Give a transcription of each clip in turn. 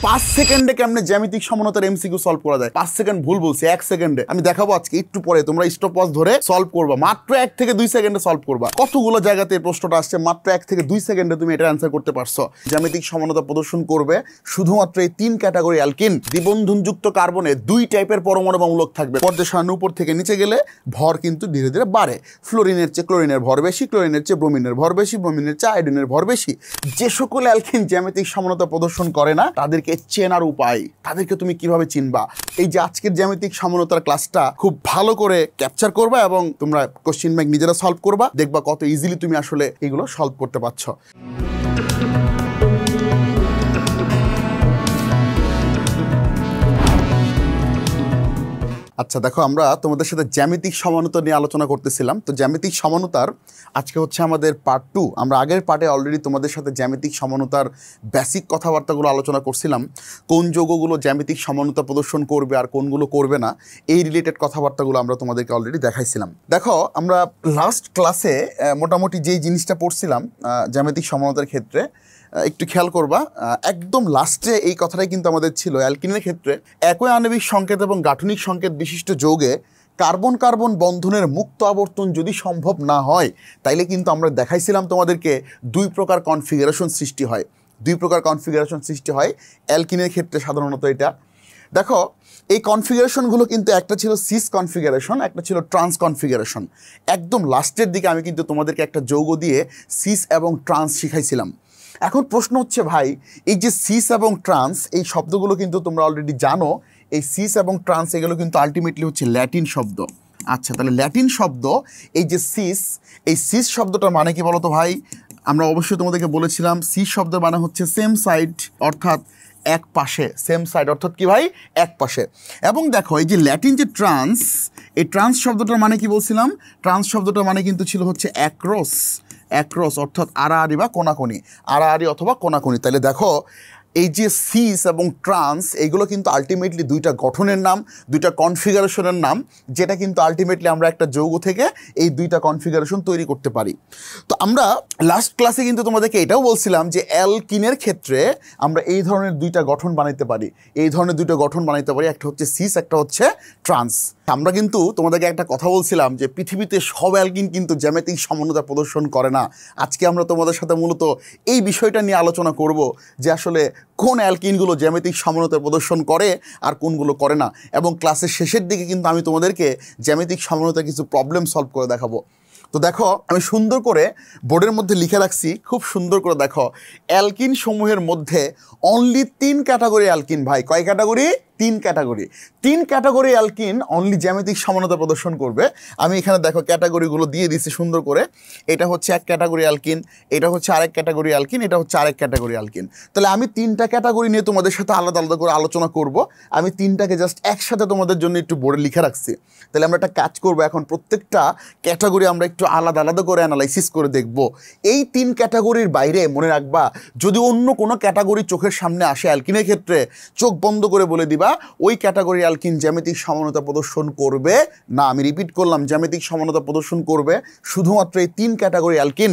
5 সেকেন্ডে কেমনে জ্যামিতিক সমানতার এমসিকিউ সলভ করা যায়। 5 সেকেন্ড ভুল বলছি, 1 সেকেন্ডে আমি দেখাবো আজকে, একটু পরে তোমরা স্টপ ওয়াচ ধরে সলভ করবা, মাত্র 1 থেকে 2 সেকেন্ডে সলভ করবা। কতগুলো জায়গাতে এই প্রশ্নটা আসছে, মাত্র 1 থেকে 2 সেকেন্ডে তুমি এটা অ্যান্সার করতে পারছো। জ্যামিতিক সমানতা প্রদর্শন করবে শুধুমাত্র এই 3 ক্যাটাগরি অ্যালকিন। দ্বিবন্ধনযুক্ত কার্বনে 2 টাইপের পরমাণু বা মূলক থাকবে। পর্যায় সারণী উপর থেকে নিচে গেলে ভর কিন্তু ধীরে ধীরে বাড়ে। ফ্লোরিনের চেয়ে ক্লোরিনের ভর বেশি, ক্লোরিনের চেয়ে ব্রোমিনের ভর বেশি, ব্রোমিনের চেয়ে আয়োডিনের ভর বেশি। যে সকল অ্যালকিন জ্যামিতিক সমানতা প্রদর্শন করে না তাদেরকে চেনার উপায়, তাদেরকে তুমি কিভাবে চিনবা, এই যে আজকের জ্যামিতিক সমানতার ক্লাসটা খুব ভালো করে ক্যাপচার করবা এবং তোমরা কোশ্চেন ব্যাংক নিজেরা সলভ করবা, দেখবা কত ইজিলি তুমি আসলে এগুলো সলভ করতে পারছো। আচ্ছা দেখো, আমরা তোমাদের সাথে জ্যামিতিক সমানতা নিয়ে আলোচনা করতেছিলাম। তো জ্যামিতিক সমানতার আজকে হচ্ছে আমাদের পার্ট 2। আমরা আগের পার্টে অলরেডি তোমাদের সাথে জ্যামিতিক সমানতার বেসিক কথাবার্তাগুলো আলোচনা করছিলাম, কোন যৌগগুলো জ্যামিতিক সমানতা প্রদর্শন করবে আর কোনগুলো করবে না, এই রিলেটেড কথাবার্তাগুলো আমরা তোমাদেরকে অলরেডি দেখাইছিলাম। দেখো, আমরা লাস্ট ক্লাসে মোটামুটি যেই জিনিসটা পড়ছিলাম জ্যামিতিক সমানতার ক্ষেত্রে, একটু খেয়াল করবা, একদম লাস্টে এই কথাটাই কিন্তু আমাদের ছিল। অ্যালকিনের ক্ষেত্রে একই আণবিক সংকেত এবং গাঠনিক সংকেত বিশিষ্ট যৌগে কার্বন কার্বন বন্ধনের মুক্ত আবর্তন যদি সম্ভব না হয়, তাইলে কিন্তু আমরা দেখাইছিলাম তোমাদেরকে 2 প্রকার কনফিগারেশন সৃষ্টি হয়। 2 প্রকার কনফিগারেশন সৃষ্টি হয় অ্যালকিনের ক্ষেত্রে সাধারণত। এটা দেখো, এই কনফিগারেশনগুলো কিন্তু একটা ছিল সিস কনফিগারেশন, একটা ছিল ট্রান্স কনফিগারেশন। একদম লাস্টের দিকে আমি কিন্তু তোমাদেরকে একটা যৌগ দিয়ে সিস এবং ট্রান্স শিখাইছিলাম। এখন প্রশ্ন হচ্ছে ভাই, এই যে সিস এবং ট্রান্স এই শব্দগুলো কিন্তু তোমরা অলরেডি জানো। এই সিস এবং ট্রান্স এগুলো কিন্তু আলটিমেটলি হচ্ছে ল্যাটিন শব্দ। আচ্ছা, তাহলে ল্যাটিন শব্দ এই যে সিস, এই সিস শব্দটার মানে কি বলো তো ভাই? আমরা অবশ্যই তোমাদেরকে বলেছিলাম সিস শব্দের মানে হচ্ছে সেম সাইড, অর্থাৎ এক পাশে। সেম সাইড অর্থাৎ কি ভাই? এক পাশে। এবং দেখো, এই যে ল্যাটিন যে ট্রান্স, এই ট্রান্স শব্দটার মানে কি বলছিলাম? ট্রান্স শব্দটার মানে কিন্তু ছিল হচ্ছে অ্যাক্রস। অ্যাক্রস অর্থাৎ আড়াআড়ি বা কোনাকুনি, আড়াআড়ি অথবা কোনাকুনি। তাহলে দেখো, এই যে সিস এবং ট্রান্স এইগুলো কিন্তু আলটিমেটলি 2টা গঠনের নাম, 2টা কনফিগারেশনের নাম, যেটা কিন্তু আলটিমেটলি আমরা একটা যৌগ থেকে এই 2টা কনফিগারেশন তৈরি করতে পারি। তো আমরা লাস্ট ক্লাসে কিন্তু তোমাদেরকে এটাও বলছিলাম যে অ্যালকিনের ক্ষেত্রে আমরা এই ধরনের 2টা গঠন বানাইতে পারি, এই ধরনের 2টা গঠন বানাইতে পারি, একটা হচ্ছে সিস, একটা হচ্ছে ট্রান্স। আমরা কিন্তু তোমাদেরকে একটা কথা বলছিলাম যে পৃথিবীতে সব অ্যালকিন কিন্তু জ্যামিতিক সমানতা প্রদর্শন করে না। আজকে আমরা তোমাদের সাথে মূলত এই বিষয়টা নিয়ে আলোচনা করব যে আসলে কোন অ্যালকিনগুলো জ্যামিতিক সমানতা প্রদর্শন করে আর কোনগুলো করে না। এবং ক্লাসের শেষের দিকে কিন্তু আমি তোমাদেরকে জ্যামিতিক সমানতার কিছু প্রবলেম সলভ করে দেখাবো। তো দেখো, আমি সুন্দর করে বোর্ডের মধ্যে লিখে রাখছি, খুব সুন্দর করে দেখো, অ্যালকিন সমূহের মধ্যে অনলি 3 ক্যাটাগরি অ্যালকিন। ভাই, কয় category? 3 category. 3 category alkyne only জ্যামিতিক সমানতা প্রদর্শন করবে। আমি এখানে দেখো ক্যাটাগরিগুলো দিয়ে দিচ্ছি সুন্দর করে। এটা হচ্ছে এক ক্যাটাগরি অ্যালকিন, এটা হচ্ছে আরেক ক্যাটাগরি অ্যালকিন, এটা হচ্ছে আরেক ক্যাটাগরি অ্যালকিন। তাহলে আমি 3টা ক্যাটাগরি নিয়ে তোমাদের সাথে আলাদা আলাদা করে আলোচনা করব। আমি 3টাকে জাস্ট একসাথে তোমাদের জন্য একটু বোর্ডে লিখে রাখছি। তাহলে আমরা একটা কাজ করবো, এখন প্রত্যেকটা ক্যাটাগরি আমরা একটু আলাদা আলাদা করে অ্যানালাইসিস করে দেখব। এই 3 ক্যাটাগরির বাইরে মনে রাখবা, যদি অন্য কোনো ক্যাটাগরি চোখের সামনে আসে অ্যালকিনের ক্ষেত্রে, চোখ বন্ধ করে বলে দিবা ওই ক্যাটাগরি অ্যালকিন জ্যামিতিক সমানতা প্রদর্শন করবে না। আমি রিপিট করলাম, জ্যামিতিক সমানতা প্রদর্শন করবে শুধুমাত্র এই 3 ক্যাটাগরি অ্যালকিন।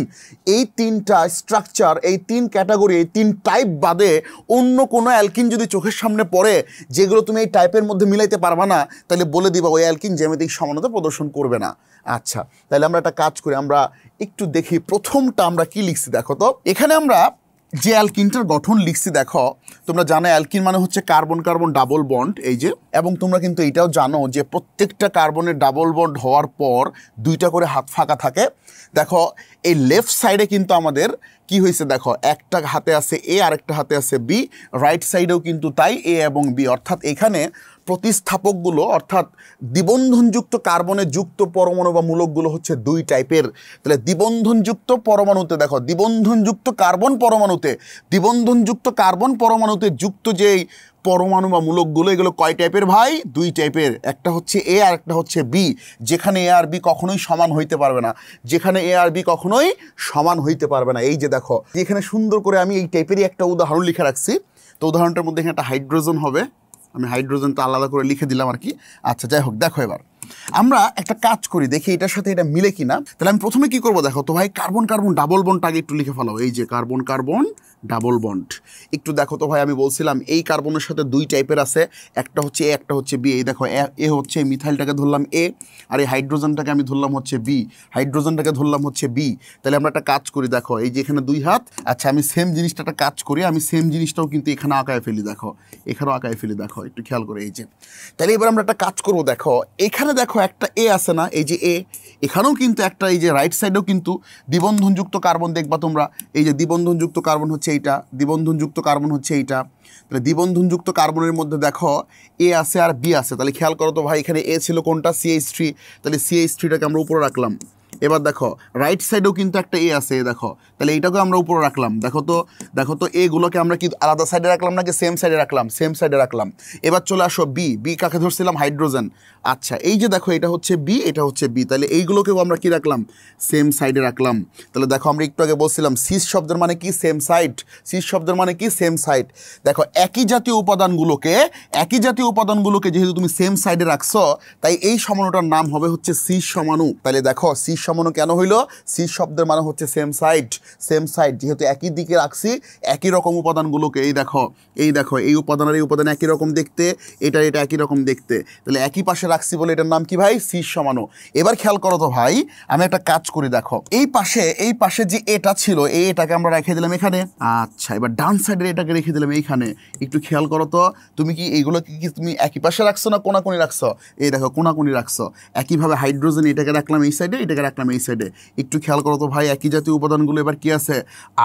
এই 3টা স্ট্রাকচার, এই 3 ক্যাটাগরি, এই 3 টাইপ বাদে অন্য কোনো অ্যালকিন যদি চোখের সামনে পড়ে যেগুলো তুমি এই টাইপের মধ্যে মিলাইতে পারবা না, তাহলে বলে দিবা ওই অ্যালকিন জ্যামিতিক সমানতা প্রদর্শন করবে না। আচ্ছা, তাহলে আমরা একটা কাজ করি, আমরা একটু দেখি প্রথমটা আমরা কি লিখছি। দেখো তো, এখানে আমরা যে অ্যালকিনটার গঠন লিখছি, দেখো তোমরা জানো অ্যালকিন মানে হচ্ছে কার্বন কার্বন ডাবল বন্ড, এই যে। এবং তোমরা কিন্তু এটাও জানো যে প্রত্যেকটা কার্বনের ডাবল বন্ড হওয়ার পর 2টা করে হাত ফাঁকা থাকে। দেখো, এই লেফট সাইডে কিন্তু আমাদের কি হয়েছে, দেখো একটা হাতে আছে এ আর একটা হাতে আছে বি, রাইট সাইডেও কিন্তু তাই, এ এবং বি। অর্থাৎ এখানে প্রতিস্থাপকগুলো অর্থাৎ দ্বিবন্ধনযুক্ত কার্বনে যুক্ত পরমাণু বা মূলকগুলো হচ্ছে 2 টাইপের। তাহলে দ্বিবন্ধনযুক্ত পরমাণুতে দেখো, দ্বিবন্ধনযুক্ত কার্বন পরমাণুতে, দ্বিবন্ধনযুক্ত কার্বন পরমাণুতে যুক্ত যেই পরমাণু বা মূলকগুলো, এগুলো কয় টাইপের ভাই? 2 টাইপের। একটা হচ্ছে এ আর একটা হচ্ছে বি। যেখানে এ আর বি কখনোই সমান হইতে পারবে না, যেখানে এ আর বি কখনোই সমান হইতে পারবে না। এই যে দেখো, এখানে সুন্দর করে আমি এই টাইপেরই একটা উদাহরণ লিখে রাখছি। তো উদাহরণটার মধ্যে এখানে একটা হাইড্রোজেন হবে, আমি হাইড্রোজেনটা আলাদা করে লিখে দিলাম আর কি। আচ্ছা, যাই হোক, দেখো এবার আমরা একটা কাজ করি, দেখি এটার সাথে এটা মিলে কিনা। তাহলে আমি প্রথমে কি করবো দেখো তো ভাই, কার্বন কার্বন ডাবল বন্ড আগে একটু লিখে ফেলো। এই যে কার্বন কার্বন ডাবল বন্ড, একটু দেখো তো ভাই, আমি বলছিলাম এই কার্বনের সাথে দুই টাইপের আছে, একটা হচ্ছে এ, একটা হচ্ছে বি। এই দেখো এ হচ্ছে মিথাইলটাকে ধরলাম এ, আর এই হাইড্রোজেনটাকে আমি ধরলাম হচ্ছে বি, হাইড্রোজেনটাকে ধরলাম হচ্ছে বি। তাহলে আমরা একটা কাজ করি, দেখো এই যে এখানে দুই হাত, আচ্ছা আমি সেম জিনিসটা একটা কাজ করি, আমি সেম জিনিসটাও কিন্তু এখানে আঁকায় ফেলি, দেখো এখানেও আঁকায় ফেলি, দেখো একটু খেয়াল করে। এই যে তাহলে এবার আমরা একটা কাজ করবো, দেখো এখানে দেখো একটা এ আছে না, এই যে এ, এখানেও কিন্তু একটা, এই যে রাইট সাইডেও কিন্তু দ্বিবন্ধনযুক্ত কার্বন দেখবা তোমরা। এই যে দ্বিবন্ধনযুক্ত কার্বন হচ্ছে এইটা, দ্বিবন্ধনযুক্ত কার্বন হচ্ছে এইটা। তাহলে দ্বিবন্ধনযুক্ত কার্বনের মধ্যে দেখো এ আছে আর বি আছে। তাহলে খেয়াল করো তো ভাই, এখানে এ ছিল কোনটা, CH3, তাহলে CH3টাকে আমরা উপরে রাখলাম। এবার দেখো রাইট সাইডেও কিন্তু একটা এ আছে, দেখো তাহলে এইটাকে আমরা উপরে রাখলাম। দেখো তো এগুলোকে আমরা কি আলাদা সাইডে রাখলাম নাকি সেম সাইডে রাখলাম? সেম সাইডে রাখলাম। এবার চলে আসো বি, বি কাকে ধরছিলাম, হাইড্রোজেন। আচ্ছা এই যে দেখো এটা হচ্ছে বি, এটা হচ্ছে বি, তাহলে এইগুলোকেও আমরা কি রাখলাম, সেম সাইডে রাখলাম। তাহলে দেখো আমরা একটু আগে বলছিলাম সিস শব্দের মানে কি, সেম সাইড। সিস শব্দের মানে কি, সেম সাইড। দেখো একই জাতীয় উপাদানগুলোকে যেহেতু তুমি সেম সাইডে রাখছো, তাই এই সমানুটার নাম হবে হচ্ছে সিস সমাণু। তাহলে দেখো সিস সমাণু কেন হইলো, সিস শব্দের মানে হচ্ছে সেম সাইড। সেম সাইড যেহেতু একই দিকে রাখছি, একই রকম উপাদানগুলোকে, এই দেখো এই উপাদান আর এই উপাদান একই রকম দেখতে, এটা একই রকম দেখতে, তাহলে একই পাশে রাখছি বলে এটার নাম কি ভাই, সিস সমাণু। এবার খেয়াল করো তো ভাই, আমি একটা কাজ করি, দেখো এই পাশে যে এটা ছিল, এটাকে আমরা রেখে দিলাম এখানে। আচ্ছা এবার ডান সাইডের এটাকে রেখে দিলাম এইখানে। একটু খেয়াল করো তো, তুমি কি এইগুলো কি তুমি একই পাশে রাখছো না কোনাকুনি রাখছো? এই দেখো কোনাকুনি রাখছো। একইভাবে হাইড্রোজেন এটাকে রাখলাম এই সাইডে, এটাকে রাখলাম এই সাইডে। একটু খেয়াল করো তো ভাই, একই জাতীয় উপাদানগুলো এবার কি আছে,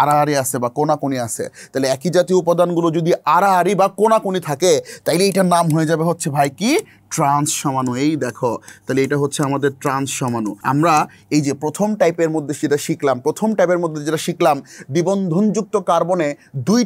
আড়াআড়ি আছে বা কোনাকুনি আছে। তাহলে একই জাতীয় উপাদানগুলো যদি আড়াআড়ি বা কোনাকুনি থাকে, তাইলে এটার নাম হয়ে যাবে হচ্ছে ভাই কি, ট্রান্স সমাণু। এই দেখো তাহলে এটা হচ্ছে আমাদের ট্রান্স সমাণু। আমরা এই যে প্রথম টাইপের মধ্যে যেটা শিখলাম, দ্বিবন্ধনযুক্ত কার্বনে দুই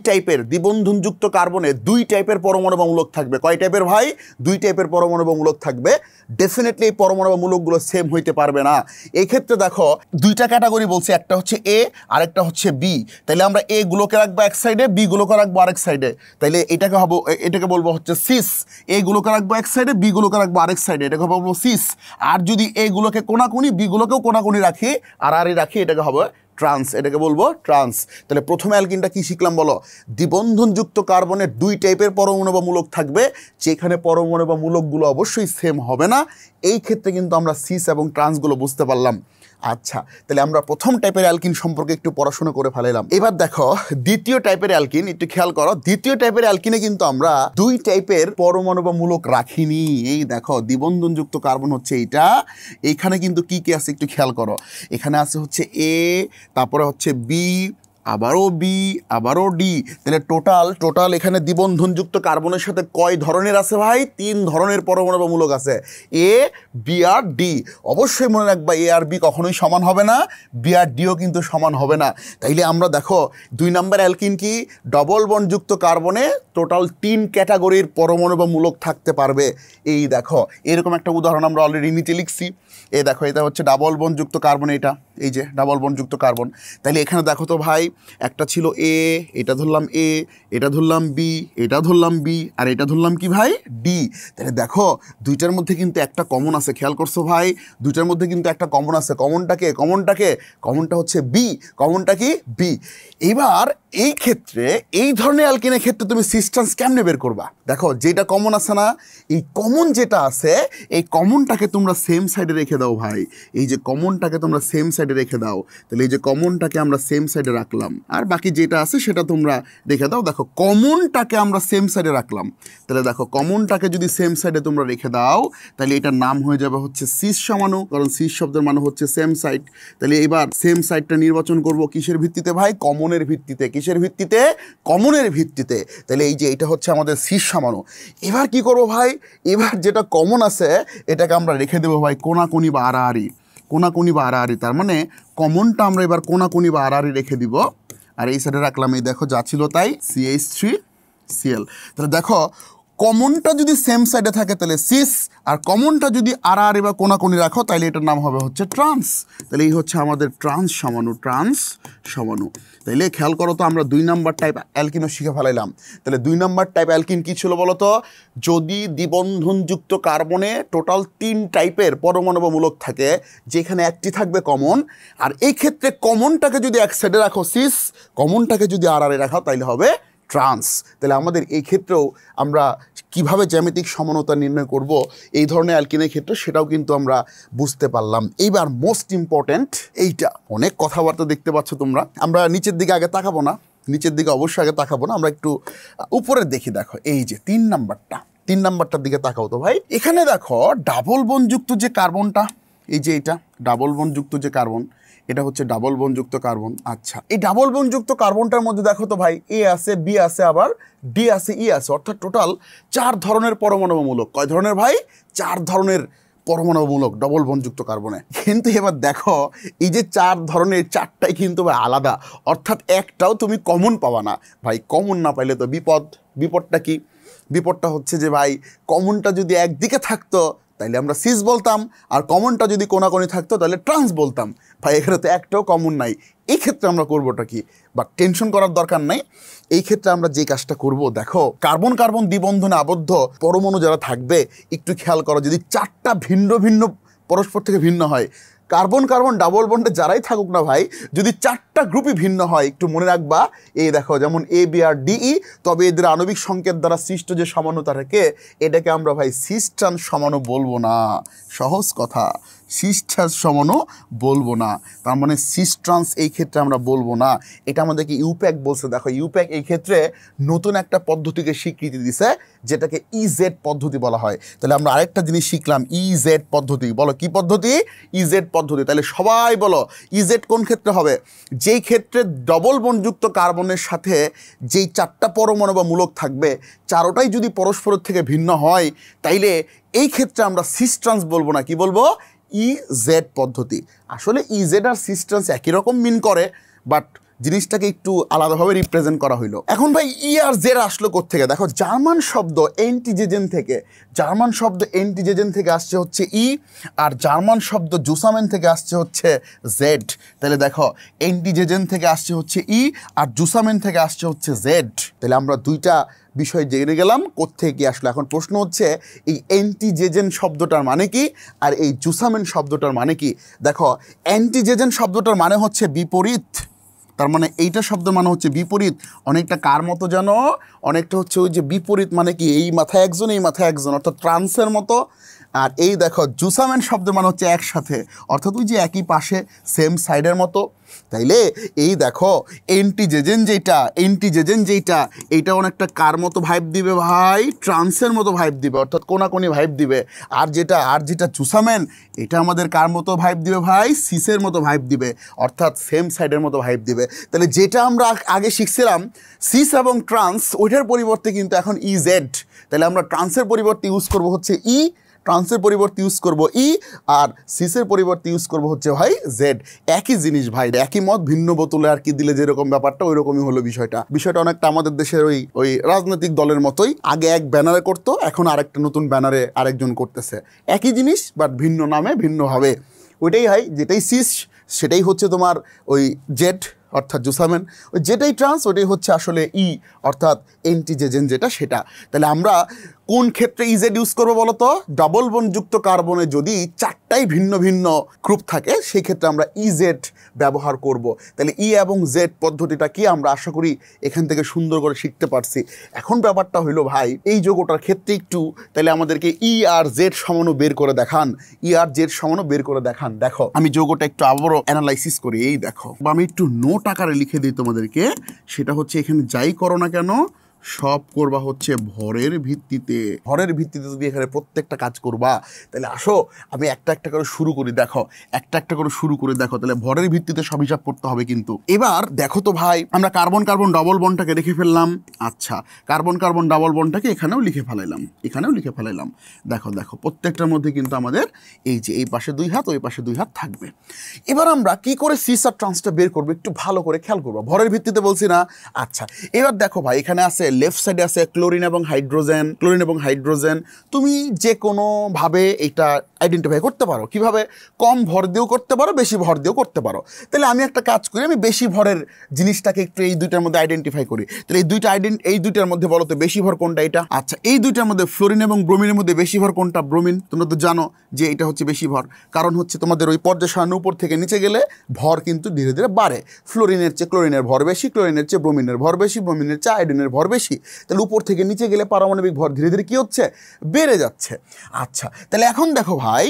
টাইপের পরমাণু বা মূলক থাকবে। কয় টাইপের ভাই? দুই টাইপের পরমাণু বা মূলক থাকবে। ডেফিনেটলি এই পরমাণু বা মূলকগুলো সেম হইতে পারবে না। এই ক্ষেত্রে দেখো দুইটা ক্যাটাগরি বলছে, একটা হচ্ছে এ আর একটা হচ্ছে বি। তাইলে আমরা এ গুলোকে রাখবো এক সাইডে, বি গুলোকে রাখবো আরেক সাইডে। তাইলে এটাকে বলবো হচ্ছে সিস। এ গুলোকে রাখবো এক সাইডে, বি গুলোকে রাখবো আরেক সাইডে, এটাকে বলবো সিস। আর যদি এ গুলোকে কোনাকুনি, বি গুলোকেও কোনাকুনি রাখি, আর রাখি, এটাকে হবে ট্রান্স, এটাকে বলবো ট্রান্স। তাহলে প্রথমে অ্যালকিনটা কি শিখলাম বলো, দ্বিবন্ধনযুক্ত কার্বনের দুই টাইপের পরমাণু বা মূলক থাকবে, যেখানে পরমাণু বা মূলকগুলো অবশ্যই সেম হবে না। এই ক্ষেত্রে কিন্তু আমরা সিস এবং ট্রান্সগুলো বুঝতে পারলাম। আচ্ছা তাহলে আমরা প্রথম টাইপের অ্যালকিন সম্পর্কে একটু পড়াশোনা করে ফেলাইলাম। এবার দেখো দ্বিতীয় টাইপের অ্যালকিন, একটু খেয়াল করো। দ্বিতীয় টাইপের অ্যালকিনে কিন্তু আমরা দুই টাইপের পরমাণু বা মূলক রাখিনি। এই দেখো দ্বিবন্ধনযুক্ত কার্বন হচ্ছে এইটা, এইখানে কিন্তু কি কি আছে একটু খেয়াল করো। এখানে আছে হচ্ছে এ, তারপরে হচ্ছে বি, আবারও বি, আবারও ডি। তাহলে টোটাল এখানে দ্বিবন্ধনযুক্ত কার্বনের সাথে কয় ধরনের আছে ভাই? 3 ধরনের পরমাণু বা মূলক আছে, এ, বি আর ডি। অবশ্যই মনে রাখবা এ আর বি কখনোই সমান হবে না, বি আর ডিও কিন্তু সমান হবে না। তাইলে আমরা দেখো 2 নম্বর অ্যালকিন কি, ডবল বন্ডযুক্ত কার্বনে টোটাল 3 ক্যাটাগরির পরমাণু বা মূলক থাকতে পারবে। এই দেখো এরকম একটা উদাহরণ আমরা অলরেডি নিচে লিখছি। এই দেখো এটা হচ্ছে ডাবল বন্ডযুক্ত কার্বন, এই যে ডাবল বন্ডযুক্ত কার্বন। তাহলে এখানে দেখো তো ভাই, একটা ছিল এ, এটা ধরলাম এ, এটা ধরলাম বি, এটা ধরলাম বি, আর এটা ধরলাম কি ভাই, ডি। তাহলে দেখো দুইটার মধ্যে কিন্তু একটা কমন আছে, খেয়াল করছো ভাই, দুইটার মধ্যে কিন্তু একটা কমন আছে। কমনটা হচ্ছে বি। কমনটা কি, বি। এবার এই ক্ষেত্রে, এই ধরনের অ্যালকিনের ক্ষেত্রে তুমি সিস্টেন্স কেমনে বের করবা? দেখো যেটা কমন আছে না, এই কমন যেটা আছে, এই কমনটাকে তোমরা সেম সাইডে রেখে দাও ভাই। এই যে কমনটাকে তোমরা সেম সাইডে রেখে দাও। তাহলে এই যে কমনটাকে আমরা সেম সাইডে রাখলাম, আর বাকি যেটা আছে সেটা তোমরা রেখে দাও। দেখো কমনটাকে আমরা সেম সাইডে রাখলাম। তাহলে দেখো কমনটাকে যদি সেম সাইডে তোমরা রেখে দাও, তাহলে এটার নাম হয়ে যাবে হচ্ছে সিস সমাণু, কারণ সিস শব্দের মানে হচ্ছে সেম সাইড। তাহলে এবার সেম সাইডটা নির্বাচন করব কিসের ভিত্তিতে ভাই? কমনের ভিত্তিতে। কিসের ভিত্তিতে? কমনের ভিত্তিতে। তাহলে এই যে এটা হচ্ছে আমাদের সিস সমাণু। এবার কি করব ভাই? এবার যেটা কমন আছে এটাকে আমরা রেখে দেবো ভাই কোনাকুনি বা আড়াআড়ি। কোনাকুনি বা আড়াআড়ি, তার মানে কমনটা আমরা এবার কোনাকুনি বা আড়াআড়ি রেখে দিব। আর এই সাইডে রাখলাম, এই দেখো যা ছিল তাই, CH3Cl। তাহলে দেখো কমনটা যদি সেম সাইডে থাকে তাহলে সিস, আর কমনটা যদি আড়াআড়ি বা কোনাকুনি রাখো তাহলে এটার নাম হবে হচ্ছে ট্রান্স। তাহলে এই হচ্ছে আমাদের ট্রান্স সমাণু। তাইলে খেয়াল করো তো, আমরা 2 নাম্বার টাইপ অ্যালকিনও শিখে ফেলাইলাম। তাহলে 2 নাম্বার টাইপ অ্যালকিন কি ছিল বলো তো? যদি দ্বিবন্ধনযুক্ত কার্বনে টোটাল 3 টাইপের পরমাণু বা মূলক থাকে, যেখানে একটি থাকবে কমন, আর এই ক্ষেত্রে কমনটাকে যদি এক সাইডে রাখো সিস, কমনটাকে যদি আড়াআড়ি রাখো তাইলে হবে ট্রান্স। তাহলে আমাদের এই ক্ষেত্রেও আমরা কিভাবে জ্যামিতিক সমানতা নির্ণয় করব এই ধরনের অ্যালকিনের ক্ষেত্রে, সেটাও কিন্তু আমরা বুঝতে পারলাম। এইবার মোস্ট ইম্পর্ট্যান্ট এইটা, অনেক কথাবার্তা দেখতে পাচ্ছ তোমরা, আমরা নিচের দিকে আগে তাকাবো না, নিচের দিকে অবশ্যই আগে তাকাবো না, আমরা একটু উপরের দেখি। দেখো এই যে 3 নাম্বারটার দিকে তাকাও তো ভাই। এখানে দেখো ডাবল বনযুক্ত যে কার্বনটা, এই যে এটা ডাবল বনযুক্ত যে কার্বন, এটা হচ্ছে ডাবল বনযুক্ত কার্বন। আচ্ছা, এই ডাবল বনযুক্ত কার্বনটার মধ্যে দেখো তো ভাই, এ আছে, বি আছে, আবার ডি আছে, ই আছে, অর্থাৎ টোটাল 4 ধরনের পরমাণুমূলক। কয় ধরনের ভাই? 4 ধরনের পরমাণুমূলক ডবল বনযুক্ত কার্বনে। কিন্তু এবার দেখো এই যে 4 ধরনের 4টাই কিন্তু ভাই আলাদা, অর্থাৎ একটাও তুমি কমন পাবা না ভাই। কমন না পাইলে তো বিপদটা কি? বিপদটা হচ্ছে যে ভাই, কমনটা যদি একদিকে থাকতো তাইলে আমরা সিস বলতাম, আর কমনটা যদি কোনাকুনি থাকতো তাহলে ট্রান্স বলতাম। ভাই এখানে তো একটাও কমন নাই। এই ক্ষেত্রে আমরা করবোটা কি? বা টেনশন করার দরকার নাই। এই ক্ষেত্রে আমরা যে কাজটা করব, দেখো কার্বন কার্বন দ্বিবন্ধনে আবদ্ধ পরমাণু যারা থাকবে, একটু খেয়াল করো, যদি 4টা ভিন্ন ভিন্ন পরস্পর থেকে ভিন্ন হয়, কার্বন কার্বন ডাবল বন্ডে যারাই থাকুক না ভাই, যদি 4টা গ্রুপই ভিন্ন হয়, একটু মনে রাখবা, এই দেখো যেমন এ বি আর ডিই, তবে এদের আণবিক সংকেত দ্বারা সৃষ্ট যে সমানুতা থাকে, এটাকে আমরা ভাই সিস ট্রান্স সমাণু বলবো না। সহজ কথা, সিস ট্রান্স সমাণু বলবো না, তার মানে সিস ট্রান্স এই ক্ষেত্রে আমরা বলবো না। এটা আমাদেরকে ইউপ্যাক বলছে। দেখো ইউপ্যাক এই ক্ষেত্রে নতুন একটা পদ্ধতিকে স্বীকৃতি দিছে, যেটাকে ইজেড পদ্ধতি বলা হয়। তাহলে আমরা আরেকটা জিনিস শিখলাম, ইজেড পদ্ধতি। বলো কি পদ্ধতি? ইজেড পদ্ধতি। তাহলে সবাই বলো ইজেড কোন ক্ষেত্রে হবে? যেই ক্ষেত্রে ডবল বনযুক্ত কার্বনের সাথে যেই 4টা পরমাণু বা মূলক থাকবে, 4টাই যদি পরস্পরের থেকে ভিন্ন হয়, তাইলে এই ক্ষেত্রে আমরা সিস ট্রান্স বলবো না, কি বলবো? ইজেড পদ্ধতি। আসলে ইজেড আর সিস ট্রান্স একই রকম মিন করে, বাট জিনিসটাকে একটু আলাদাভাবে রিপ্রেজেন্ট করা হইলো। এখন ভাই ই আর জেড আসলো কোত্থেকে? দেখো জার্মান শব্দ এন্টিজেজেন থেকে, জার্মান শব্দ এন্টিজেজেন থেকে আসছে হচ্ছে ই, আর জার্মান শব্দ জুসামেন থেকে আসছে হচ্ছে জেড। তাহলে দেখো এন্টিজেজেন থেকে আসছে হচ্ছে ই, আর জুসামেন থেকে আসছে হচ্ছে জেড। তাহলে আমরা 2টা বিষয় জেনে গেলাম কোত্থেকে কি আসলো। এখন প্রশ্ন হচ্ছে এই অ্যান্টিজেজেন শব্দটার মানে কি, আর এই জুসামেন শব্দটার মানে কি? দেখো অ্যান্টিজেজেন শব্দটার মানে হচ্ছে বিপরীত, তার মানে এইটা শব্দ মানে হচ্ছে বিপরীত। অনেকটা কার মতো যেন? অনেকটা হচ্ছে ওই যে বিপরীত মানে কি, এই মাথায় একজন এই মাথায় একজন, অর্থাৎ ট্রান্সের মতো। আর এই দেখো জুসামেন শব্দ মানে হচ্ছে একসাথে, অর্থাৎ ওই যে একই পাশে সেম সাইডের মতো। তাইলে এই দেখো এন্টিজেজেন যেইটা এইটা অনেকটা কার মতো ভাইব দিবে ভাই? ট্রান্সের মতো ভাইব দিবে, অর্থাৎ কোনাকুনি ভাইব দিবে। আর যেটা জুসামেন, এটা আমাদের কার মতো ভাইব দিবে ভাই? সিসের মতো ভাইব দিবে, অর্থাৎ সেম সাইডের মতো ভাইব দিবে। তাহলে যেটা আমরা আগে শিখছিলাম সিস এবং ট্রান্স, ওইটার পরিবর্তে কিন্তু এখন ইজেড। তাহলে আমরা ট্রান্সের পরিবর্তে ইউজ করব হচ্ছে ই, ট্রান্সের পরিবর্তে ইউজ করব ই, আর সিসের পরিবর্তে ইউজ করব হচ্ছে ভাই জেড। একই জিনিস ভাই, একই মত ভিন্ন বোতলে আর কি দিলে যেরকম ব্যাপারটা, ওই রকমই হলো বিষয়টা অনেকটা আমাদের দেশের ওই রাজনৈতিক দলের মতোই। আগে এক ব্যানারে করতো, এখন আরেকটা নতুন ব্যানারে আরেকজন করতেছে। একই জিনিস বাট ভিন্ন নামে ভিন্নভাবে। ওইটাই হয়, যেটাই সিস সেটাই হচ্ছে তোমার ওই জেড অর্থাৎ জুসামেন, ওই যেটাই ট্রান্স ওটাই হচ্ছে আসলে ই অর্থাৎ এন্টিজেজেন যেটা সেটা। তাহলে আমরা কোন ক্ষেত্রে ইজেড ইউজ করবো বলো তো? ডবল বনযুক্ত কার্বনে যদি 4টাই ভিন্ন ভিন্ন গ্রুপ থাকে সেই ক্ষেত্রে আমরা ইজেড ব্যবহার করব। তাহলে ই এবং জেড পদ্ধতিটা কি আমরা আশা করি এখান থেকে সুন্দর করে শিখতে পারছি। এখন ব্যাপারটা হইলো ভাই এই যৌগটার ক্ষেত্রে একটু তাহলে আমাদেরকে ই আর জেড সমাণু বের করে দেখান, ই আর জেড সমাণু বের করে দেখান। দেখো আমি যৌগটা একটু আবারও অ্যানালাইসিস করি। এই দেখো বা আমি একটু নোট আকারে লিখে দিই তোমাদেরকে, সেটা হচ্ছে এখানে যাই করো না কেন সব করবা হচ্ছে ভরের ভিত্তিতে। ভরের ভিত্তিতে যদি এখানে প্রত্যেকটা কাজ করবা, তাহলে আসো আমি একটা একটা করে শুরু করি। দেখো একটা একটা করে শুরু করে দেখো, তাহলে ভরের ভিত্তিতে সব হিসাব করতে হবে কিন্তু। এবার দেখো তো ভাই, আমরা কার্বন কার্বন ডাবল বন্ডটাকে রেখে ফেললাম। আচ্ছা, কার্বন কার্বন ডাবল বন্ডটাকে এখানেও লিখে ফেলাইলাম। দেখো দেখো প্রত্যেকটার মধ্যে কিন্তু আমাদের এই যে এই পাশে 2 হাত ওই পাশে 2 হাত থাকবে। এবার আমরা কি করে সিস আর ট্রান্সটা বের করবো একটু ভালো করে খেয়াল করবো। ভরের ভিত্তিতে বলছি না? আচ্ছা, এবার দেখো ভাই এখানে আছে লেফট সাইডে আছে ক্লোরিন এবং হাইড্রোজেন। তুমি যে কোনোভাবে এটা আইডেন্টিফাই করতে পারো। কিভাবে? কম ভর দিয়েও করতে পারো, বেশি ভর দিয়েও করতে পারো। তাহলে আমি একটা কাজ করি, আমি বেশি ভরের জিনিসটাকে একটু এই দুইটার মধ্যে আইডেন্টিফাই করি। তাহলে এই দুইটার মধ্যে বলো তো বেশি ভর কোনটা? এটা। আচ্ছা, এই দুইটার মধ্যে ফ্লোরিন এবং ব্রোমিনের মধ্যে বেশি ভর কোনটা? ব্রোমিন। তোমরা তো জানো যে এটা হচ্ছে বেশি ভর, কারণ হচ্ছে তোমাদের ওই পর্যায় সারণীর উপর থেকে নিচে গেলে ভর কিন্তু ধীরে ধীরে বাড়ে। ফ্লোরিনের চেয়ে ক্লোরিনের ভর বেশি, ক্লোরিনের চেয়ে ব্রোমিনের ভর বেশি, ব্রোমিনের চেয়ে আয়োডিনের ভর বেশি। তাহলে উপর থেকে নিচে গেলে পারমাণবিক ভর ধীরে ধীরে কী হচ্ছে? বেড়ে যাচ্ছে। আচ্ছা, তাহলে এখন দেখো ভাই,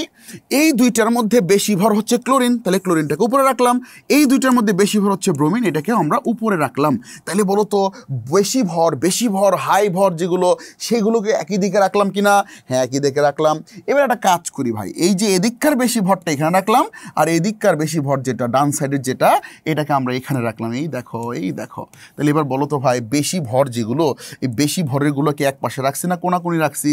এই দুইটার মধ্যে বেশি ভর হচ্ছে ক্লোরিন, তাহলে ক্লোরিনটাকে উপরে রাখলাম। এই দুইটার মধ্যে বেশি ভর হচ্ছে ব্রোমিন, এটাকে আমরা উপরে রাখলাম। তাহলে বলো তো বেশি ভর হাই ভর যেগুলো, সেগুলোকে একই দিকে রাখলাম কিনা? হ্যাঁ, একই দিকে রাখলাম। এবার একটা কাজ করি ভাই, এই যে এদিককার বেশি ভরটা এখানে রাখলাম, আর এদিককার বেশি ভর যেটা ডান সাইডের যেটা, এটাকে আমরা এখানে রাখলাম। এই দেখো। তাহলে এবার বলো তো ভাই, বেশি ভর যেগুলো, এই বেশি ভরেরগুলোকে এক পাশে রাখছি না কোনাকুনি রাখছি?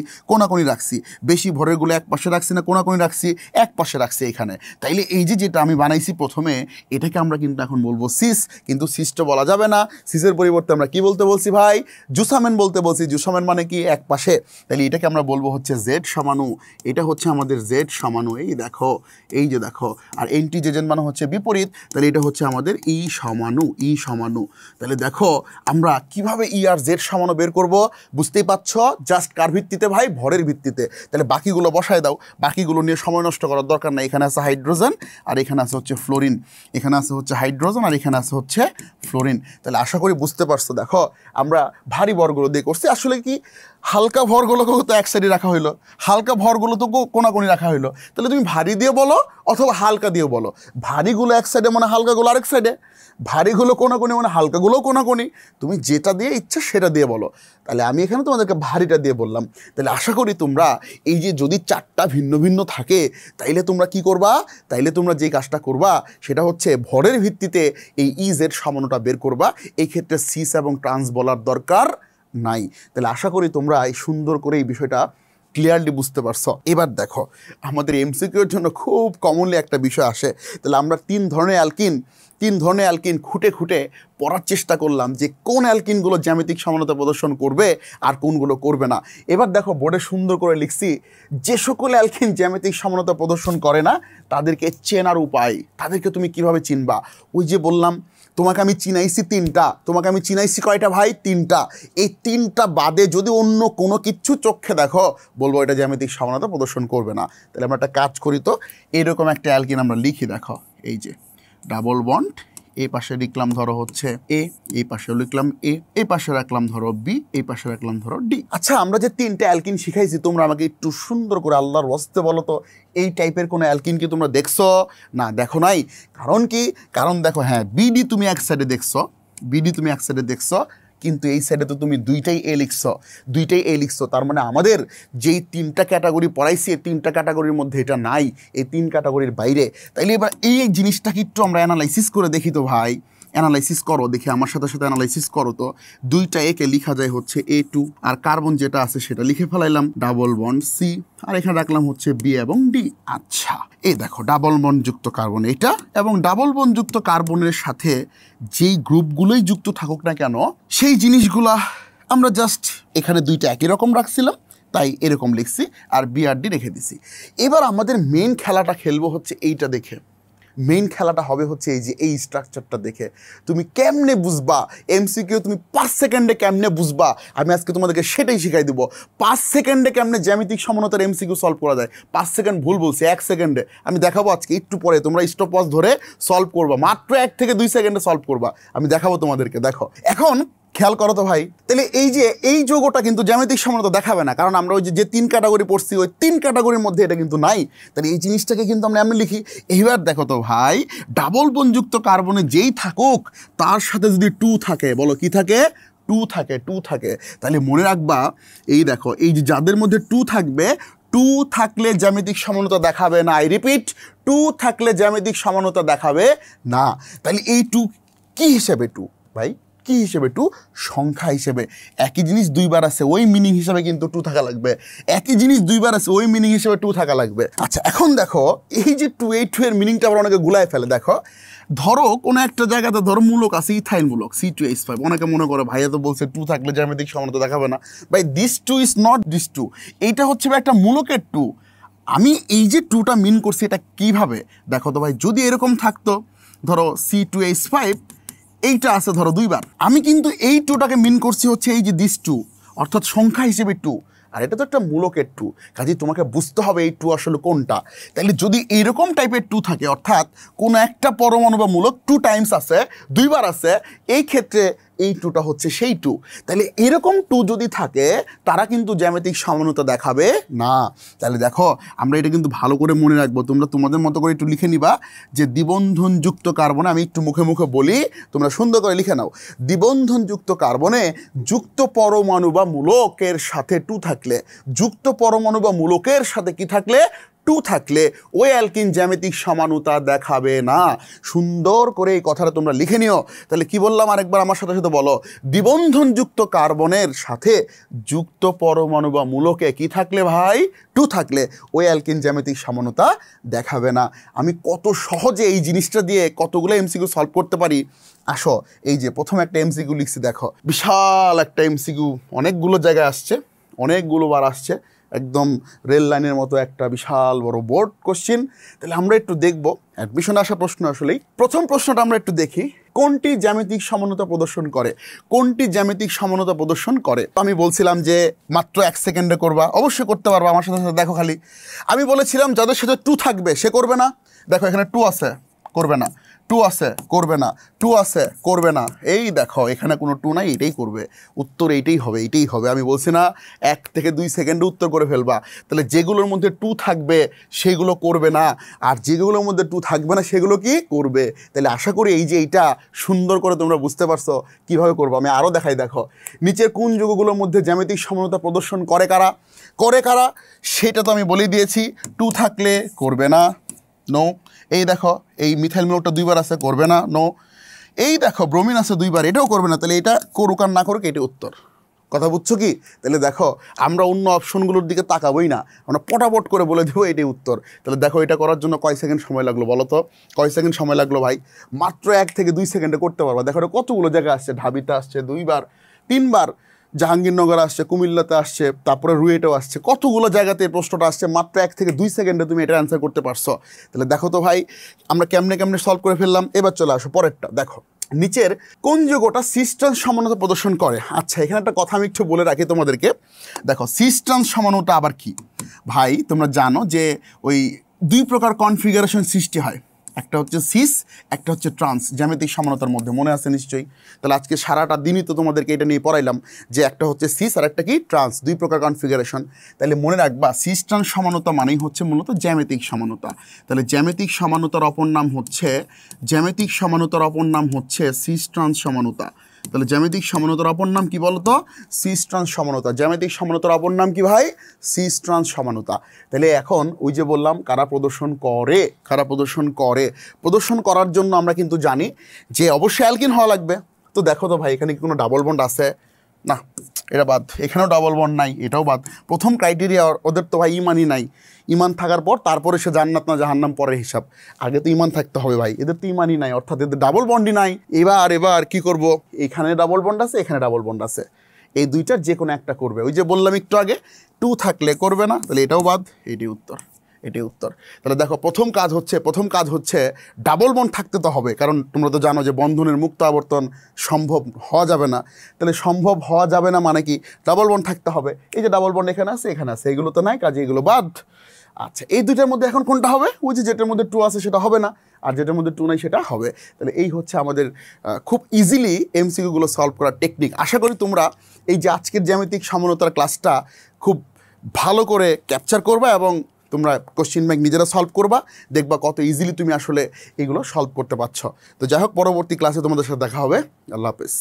বেশি ভরেরগুলো এক পাশে রাখছি না কোনাকুনি রাখছি? এক পাশে রাখছি এখানে। তাইলে এই যেটা আমি বানাইছি প্রথমে, এটাকে আমরা কিন্তু এখন বলবো সিস, কিন্তু সিসটা বলা যাবে না। সিসের পরিবর্তে আমরা কি বলতে বলছি ভাই? জুসামেন বলতে বলছি। জুসামেন মানে কি? এক পাশে। তাহলে এটাকে আমরা বলবো হচ্ছে জেড সমানু। এটা হচ্ছে আমাদের জেড সমানু। এই দেখো। আর এন্টিজেজেন মানে হচ্ছে বিপরীত, তাহলে এটা হচ্ছে আমাদের ই সমানু। তাহলে দেখো আমরা কিভাবে ই আর জেড সমানু বের করব, বুঝতেই পারছ? জাস্ট কার ভিত্তিতে ভাই? ভরের ভিত্তিতে। তাহলে বাকিগুলো বসায় দাও, বাকিগুলো নিয়ে সময় নষ্ট করার দরকার নাই। এখানে আছে হাইড্রোজেন আর এখানে আছে হচ্ছে ফ্লোরিন, এখানে আছে হচ্ছে হাইড্রোজেন আর এখানে আছে হচ্ছে ফ্লোরিন। তাহলে আশা করি বুঝতে পারছো। দেখো আমরা ভারী ভরগুলো দিয়ে করছি, আসলে কি হালকা ভরগুলোকেও তো এক সাইডে রাখা হইলো, হালকা ভরগুলো তো কোনাকুনি রাখা হইলো। তাহলে তুমি ভারী দিয়ে বলো অথবা হালকা দিয়ে বলো। ভারীগুলো এক সাইডে মানে হালকাগুলো আরেক সাইডে, ভারীগুলো কোনাকুনি মানে হালকাগুলোও কোনাকুনি। তুমি যেটা দিয়ে ইচ্ছা সেটা দিয়ে বলো। তাহলে আমি এখানে তোমাদেরকে ভারীটা দিয়ে বললাম। তাহলে আশা করি তোমরা এই যে যদি চারটা ভিন্ন ভিন্ন থাকে, তাইলে তোমরা কি করবা? তাইলে তোমরা যে কাজটা করবা সেটা হচ্ছে ভরের ভিত্তিতে এই ইজেড সমানুটা বের করবা। এই ক্ষেত্রে সিস এবং ট্রান্স বলার দরকার নাই। তাহলে আশা করি তোমরা এই সুন্দর করে এই বিষয়টা ক্লিয়ারলি বুঝতে পারছো। এবার দেখো, আমাদের এমসিকিউর জন্য খুব কমনলি একটা বিষয় আসে। তাহলে আমরা তিন ধরনের অ্যালকিন খুঁটে পড়ার চেষ্টা করলাম যে কোন অ্যালকিনগুলো জ্যামিতিক সমানতা প্রদর্শন করবে আর কোনগুলো করবে না। এবার দেখো বোর্ডে সুন্দর করে লিখছি, যে সকল অ্যালকিন জ্যামিতিক সমানতা প্রদর্শন করে না তাদেরকে চেনার উপায়, তাদেরকে তুমি কিভাবে চিনবা? ওই যে বললাম তোমাকে আমি চিনাইছি তিনটা, তোমাকে আমি চিনাইছি কয়টা ভাই? তিনটা। এই তিনটা বাদে যদি অন্য কোনো কিচ্ছু চোখে দেখো, বলবো এটা জ্যামিতিক সমানতা প্রদর্শন করবে না। তাহলে আমরা একটা কাজ করি তো, এরকম একটা অ্যালকিন আমরা লিখি। দেখো এই যে ডাবল বন্ড, এই পাশে লিখলাম ধরো হচ্ছে এ, এই পাশে লিখলাম এ, এই পাশে রাখলাম ধরো বি, এই পাশে রাখলাম ধরো ডি। আচ্ছা, আমরা যে তিনটে অ্যালকিন শিখাইছি, তোমরা আমাকে একটু সুন্দর করে আল্লাহর ওয়াস্তে বলো তো, এই টাইপের কোনো অ্যালকিন কি তোমরা দেখছো? না, দেখো নাই। কারণ কি? কারণ দেখো, হ্যাঁ বিডি তুমি এক সাইডে দেখছো, কিন্তু এই সাইডে তো তুমি দুইটাই এ লিখছো। তার মানে আমাদের যেই তিনটা ক্যাটাগরি পড়াইছি, এই তিনটা ক্যাটাগরির মধ্যে এটা নাই, এই তিন ক্যাটাগরির বাইরে। তাইলে এবার এই জিনিসটাকে একটু আমরা অ্যানালাইসিস করে দেখি তো ভাই। অ্যানালাইসিস করো, দেখি আমার সাথে অ্যানালাইসিস করো তো। দুইটা একে লিখা যায় হচ্ছে A2, আর কার্বন যেটা আছে সেটা লিখে ফেলাইলাম ডাবল বন্ড সি, আর এখানে রাখলাম হচ্ছে বি এবং ডি। আচ্ছা, এই দেখো ডাবল বন্ড যুক্ত কার্বন এটা, এবং ডাবল বন্ড যুক্ত কার্বনের সাথে যেই গ্রুপগুলোই যুক্ত থাকুক না কেন, সেই জিনিসগুলা আমরা জাস্ট এখানে দুইটা একই রকম রাখছিলাম, তাই এরকম লিখছি, আর বি আর ডি রেখে দিছি। এবার আমাদের মেন খেলাটা খেলবো হচ্ছে এইটা দেখে। মেইন খেলাটা হবে হচ্ছে এই যে এই স্ট্রাকচারটা দেখে। তুমি কেমনে বুঝবা এমসিকিউ, তুমি 5 সেকেন্ডে কেমনে বুঝবা, আমি আজকে তোমাদেরকে সেটাই শিখাই দিব। 5 সেকেন্ডে কেমনে জ্যামিতিক সমানতার এমসিকিউ সলভ করা যায়। 5 সেকেন্ড ভুল বলছি, 1 সেকেন্ডে আমি দেখাবো আজকে। একটু পরে তোমরা স্টপ ওয়াচ ধরে সলভ করবা, মাত্র 1 থেকে 2 সেকেন্ডে সলভ করবা, আমি দেখাবো তোমাদেরকে। দেখো এখন খেয়াল করো তো ভাই, তাহলে এই যে এই যোগটা কিন্তু জ্যামিতিক সমানতা দেখাবে না, কারণ আমরা ওই যে তিন ক্যাটাগরি পড়ছি, ওই তিন ক্যাটাগরির মধ্যে এটা কিন্তু নাই। তাহলে এই জিনিসটাকে কিন্তু আমরা এমনি লিখি। এইবার দেখো তো ভাই, ডাবল বন্ডযুক্ত কার্বনে যেই থাকুক তার সাথে যদি 2 থাকে, বলো কি থাকে? 2 থাকে। তাহলে মনে রাখবা, এই দেখো এই যে যাদের মধ্যে 2 থাকবে, 2 থাকলে জ্যামিতিক সমানতা দেখাবে না। আই রিপিট, 2 থাকলে জ্যামিতিক সমানতা দেখাবে না। তাহলে এই 2 কি হিসেবে? 2 ভাই কি হিসেবে? 2 সংখ্যা হিসেবে। একই জিনিস দুইবার আছে, ওই মিনিং হিসেবে কিন্তু 2 থাকা লাগবে। একই জিনিস দুইবার আছে, ওই মিনিং হিসেবে 2 থাকা লাগবে। আচ্ছা, এখন দেখো এই যে 2 এই 2 এর মিনিংটা আবার অনেকে গুলায় ফেলে। দেখো ধরো কোনো একটা জায়গাতে ধরো মূলক আছে ইথাইল মূলক C2H5, অনেকে মনে করে ভাইয়া তো বলছে 2 থাকলে জ্যামিতিক সমানতা দেখাবে না। ভাই দিস 2 ইজ নট দিস 2, এইটা হচ্ছে একটা মূলকের 2। আমি এই যে 2টা মিন করছি এটা কিভাবে দেখো তো ভাই, যদি এরকম থাকতো ধরো C2H5 এইটা আছে ধরো 2বার, আমি কিন্তু এই 2টাকে মিন করছি হচ্ছে এই যে দিস 2, অর্থাৎ সংখ্যা হিসেবে 2, আর এটা তো একটা মূলকের 2, কাজেই তোমাকে বুঝতে হবে এই 2 আসলে কোনটা। তাহলে যদি এরকম টাইপের 2 থাকে, অর্থাৎ কোনো একটা পরমাণু বা মূলক 2 টাইমস আছে, 2বার আছে, এই ক্ষেত্রে এই 2টা হচ্ছে সেই 2। তাহলে এরকম 2 যদি থাকে তারা কিন্তু জ্যামিতিক সমানতা দেখাবে না। তাহলে দেখো আমরা এটা কিন্তু ভালো করে মনে রাখবো, তোমরা তোমাদের মতো করে একটু লিখে নিবা যে দ্বিবন্ধনযুক্ত কার্বনে, আমি একটু মুখে মুখে বলি তোমরা সুন্দর করে লিখে নাও, দ্বিবন্ধনযুক্ত কার্বনে যুক্ত পরমাণু বা মূলকের সাথে 2 থাকলে, যুক্ত পরমাণু বা মূলকের সাথে কি থাকলে 2 থাকলে ওই অ্যালকিন জ্যামিতিক সমানতা দেখাবে না। সুন্দর করে এই কথাটা তোমরা লিখে নিও। তাহলে কি বললাম আরেকবার আমার সাথে সাথে বলো, দ্বিবন্ধনযুক্ত কার্বনের সাথে যুক্ত পরমাণু বা মূলকে কি থাকলে ভাই 2 থাকলে ওই অ্যালকিন জ্যামিতিক সমানতা দেখাবে না। আমি কত সহজে এই জিনিসটা দিয়ে কতগুলো এমসিকিউ সলভ করতে পারি। আসো এই যে প্রথম একটা এমসিকিউ লিখছি, দেখো বিশাল একটা এমসিকিউ, অনেকগুলো জায়গায় আসছে, অনেকগুলো বার আসছে, একদম রেল লাইনের মতো একটা বিশাল বড় বোর্ড কোশ্চিন। তাহলে আমরা একটু দেখব অ্যাডমিশনে আসা প্রশ্ন। আসলেই প্রথম প্রশ্নটা আমরা একটু দেখি, কোনটি জ্যামিতিক সমানতা প্রদর্শন করে, কোনটি জ্যামিতিক সমানতা প্রদর্শন করে। তো আমি বলছিলাম যে মাত্র 1 সেকেন্ডে করবা, অবশ্যই করতে পারবা আমার সাথে সাথে। দেখো খালি আমি বলেছিলাম যাদের সাথে 2 থাকবে সে করবে না, দেখো এখানে 2 আছে করবে না, 2 আছে করবে না, 2 আছে করবে না, এই দেখো এখানে কোনো 2 নাই, এটাই করবে, উত্তর এইটাই হবে, এইটাই হবে। আমি বলছি না 1 থেকে 2 সেকেন্ডে উত্তর করে ফেলবা। তাহলে যেগুলোর মধ্যে 2 থাকবে সেগুলো করবে না, আর যেগুলোর মধ্যে 2 থাকবে না সেগুলো কি করবে। তাহলে আশা করি এই যে এইটা সুন্দর করে তোমরা বুঝতে পারছো কীভাবে করবো। আমি আরও দেখাই, দেখো নিচের কোন যৌগগুলোর মধ্যে জ্যামিতিক সমানতা প্রদর্শন করে কারা, করে কারা সেটা তো আমি বলেই দিয়েছি। 2 থাকলে করবে না, নো। এই দেখো এই মিথাইল মূলকটা 2বার আছে, করবে না, নো। এই দেখো ব্রোমিন আছে 2বার, এটাও করবে না। তাহলে এটা করুক আর না করুক এটাই উত্তর। কথা বুঝছো কি? তাহলে দেখো আমরা অন্য অপশনগুলোর দিকে তাকাবোই না, আমরা পটাপট করে বলে দেবো এটাই উত্তর। তাহলে দেখো এটা করার জন্য কয় সেকেন্ড সময় লাগলো বলো তো, কয় সেকেন্ড সময় লাগলো ভাই? মাত্র 1 থেকে 2 সেকেন্ডে করতে পারবা। দেখো এটা কতগুলো জায়গা আসছে, ঢাবিতে আসছে 2বার, 3বার, জাহাঙ্গীরনগর আসছে, কুমিল্লাতে আসছে, তারপরে রুয়েটেও আসছে, কতগুলো জায়গাতে প্রশ্নটা আসছে। মাত্র 1 থেকে 2 সেকেন্ডে তুমি এটা অ্যান্সার করতে পারছো। তাহলে দেখো তো ভাই আমরা কেমনে কেমনে সলভ করে ফেললাম। এবার চলে আসো পরেরটা। দেখো নিচের কোন যৌগটা সিস ট্রান্স সমানতা প্রদর্শন করে। আচ্ছা এখানে একটা কথা আমি একটু বলে রাখি তোমাদেরকে। দেখো সিস ট্রান্স সমানতা আবার কি ভাই? তোমরা জানো যে ওই 2 প্রকার কনফিগারেশন সৃষ্টি হয়, একটা হচ্ছে সিস, একটা হচ্ছে ট্রান্স, জ্যামিতিক সমানতার মধ্যে, মনে আছে নিশ্চয়ই। তাহলে আজকে সারাটা দিনই তো তোমাদেরকে এটা নিয়ে পড়াইলাম যে একটা হচ্ছে সিস আর একটা কি ট্রান্স, 2 প্রকার কনফিগারেশন। তাহলে মনে রাখবা সিস ট্রান্স সমানতা মানেই হচ্ছে মূলত জ্যামিতিক সমানতা। তাহলে জ্যামিতিক সমানতার অপর নাম হচ্ছে, জ্যামিতিক সমানতার অপর নাম হচ্ছে সিস ট্রান্স সমানতা। তাহলে জ্যামিতিক সমানতার অপর নাম কি বলতো? সিস ট্রান্স সমানতা। জ্যামিতিক সমানতার অপর নাম কি ভাই? সিস ট্রান্স সমানতা। তাহলে এখন ওই যে বললাম কারা প্রদর্শন করে, কারা প্রদর্শন করে, প্রদর্শন করার জন্য আমরা কিন্তু জানি যে অবশ্যই অ্যালকিন হওয়া লাগবে। তো দেখো তো ভাই এখানে কি কোনো ডাবল বন্ড আছে? না, এটা বাদ। এখানেও ডাবল বন্ড নাই, এটাও বাদ। প্রথম ক্রাইটেরিয়া ওদের তো ভাই ইমানই নাই। ইমান থাকার পর তারপরে সে জান্নাত না জাহান্নাম পরের হিসাব, আগে তো ইমান থাকতে হবে ভাই। এদের তো ইমানই নাই, অর্থাৎ এদের ডাবল বন্ডই নাই। এবার কি করব? এখানে ডাবল বন্ড আছে, এখানে ডাবল বন্ড আছে, এই দুইটার যে কোনো একটা করবে। ওই যে বললাম একটু আগে 2 থাকলে করবে না, তাহলে এটাও বাদ, এটাই উত্তর, এটাই উত্তর। তাহলে দেখো প্রথম কাজ হচ্ছে ডাবল বন্ড থাকতে তো হবে, কারণ তোমরা তো জানো যে বন্ধনের মুক্ত আবর্তন সম্ভব হওয়া যাবে না। তাহলে সম্ভব হওয়া যাবে না মানে কি? ডাবল বন্ড থাকতে হবে। এই যে ডাবল বন্ড এখানে আছে, এখানে আছে, এগুলো তো নাই, কাজে এগুলো বাদ। আচ্ছা এই দুইটার মধ্যে এখন কোনটা হবে? ওই যে যেটার মধ্যে 2 আছে সেটা হবে না, আর যেটার মধ্যে 2 নাই সেটা হবে। তাহলে এই হচ্ছে আমাদের খুব ইজিলি এমসিকিউগুলো সলভ করার টেকনিক। আশা করি তোমরা এই যে আজকের জ্যামিতিক সমানতার ক্লাসটা খুব ভালো করে ক্যাপচার করবা এবং তোমরা কোশ্চেন ব্যাংক নিজেরা সলভ করবা, দেখবা কত ইজিলি তুমি আসলে এগুলো সলভ করতে পারছো। তো যাই হোক, পরবর্তী ক্লাসে তোমাদের সাথে দেখা হবে। আল্লাহ হাফেজ।